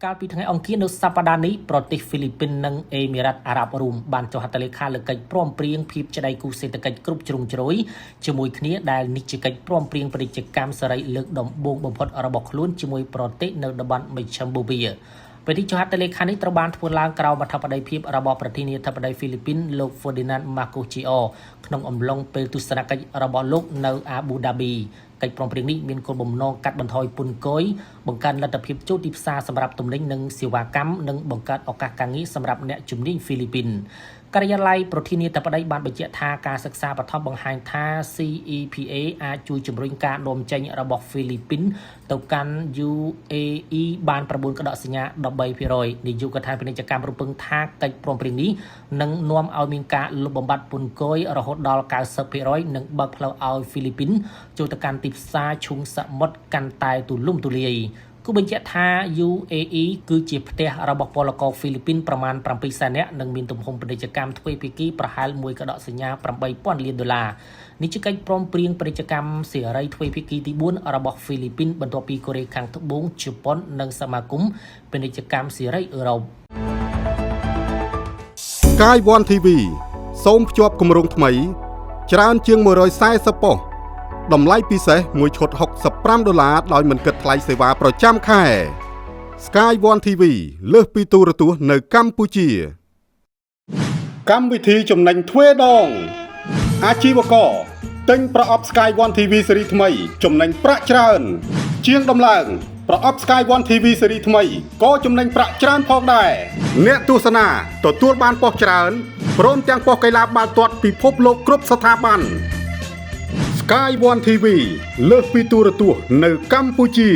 កាលពីថ្ងៃអង្គារនៅសប្តាហ៍នេះប្រទេសហ្វីលីពីននិងអេមីរ៉ាត់អារ៉ាប់រួមបានចុះហត្ថលេខាលើកិច្ចព្រមព្រៀងភាពជាដៃគូសេដ្ឋកិច្ចគ្រប់ជ្រុងជ្រោយជាមួយគ្នាដែលនេះជាកិច្ចព្រមព្រៀងពាណិជ្ជកម្មសេរីលើកដំបូងបំផុតរបស់ខ្លួនជាមួយប្រទេសនៅតំបន់មជ្ឈមបូព៌ាពេលនេះចុះហត្ថលេខានេះត្រូវបានធ្វើឡើងក្រោមអធិបតីភាពរបស់ប្រធានាធិបតីហ្វីលីពីនលោក Ferdinand Marcos Jr. ក្នុងអំឡុងពេលទស្សនកិច្ចរបស់លោកនៅអាប៊ូដាប៊ីកិច្ចព្រមព្រៀងនេះមានគោលបំណងកាត់បន្ថយពន្ធគយបង្កើនលទ្ធភាពចូលទីផ្សារសម្រាប់ទំនិញនិងសេវាកម្មនិងបង្កើតឱកាសការងារសម្រាប់អ្នកជំនាញហ្វីលីពីនការិយាល័យប្រធានាធិបតីបានបញ្ជាក់ថាការសិក្សាបឋមបង្ហាញថា CEPA អាចជួយជំរុញការនាំចេញរបស់ហ្វីលីពីនទៅកាន់ UAE បាន9កដកសញ្ញា 13%នាយកដ្ឋានពាណិជ្ជកម្មរំពឹងថាកិច្ចព្រមព្រៀងនេះនឹងនាំឲ្យមានការលុបបំបាត់ពន្ធគយរហូតដល់ 90% និងបើកផ្លូវឲ្យហ្វីលីពីនចូលទៅកាន់ទីផ្សារឈូងសមុទ្រកាន់តែទូលំទូលាយគូបញ្ជាក់ថា UAE គឺជាផ្ទះរបស់ពលករហ្វីលីពីនប្រមាណ 7 សែននាក់និងមានទំហំពាណិជ្ជកម្មទ្វេភាគីប្រហែល1កដកសញ្ញា $8,000 លាននេះជាកិច្ចព្រមព្រៀងពាណិជ្ជកម្មសេរីទ្វេភាគីទី4របស់ហ្វីលីពីនបន្ទាប់ពីកូរ៉េខាងត្បូងជប៉ុននិងសមាគមពាណិជ្ជកម្មសេរីអឺរ៉ុប Sky One TV សូមភ្ជាប់គម្រោងថ្មីច្រើនជាង140ប៉ុស្តិ៍តម្លៃពិសេសមួយឈុត$65ដោយមិនគិតថ្លៃសេវាប្រចាំខែ Sky One TV លើសពីទូរទស្សន៍នៅកម្ពុជាកម្មវិធីចំណេញទ្វេដងអាជីវករទិញប្រអប់ Sky One TV ស៊េរីថ្មីចំណេញប្រាក់ច្រើនជាងដំឡើងប្រអប់ Sky One TV ស៊េរីថ្មីក៏ចំណេញប្រាក់ច្រើនផងដែរអ្នកទស្សនាទទួលបានប៉ុស្តិ៍ច្រើនព្រមទាំងប៉ុស្តិ៍កីឡាបាល់ទាត់ពិភពលោកគ្រប់ស្ថាប័ន Sky One TV លើសពីទូរទស្សន៍នៅកម្ពុជា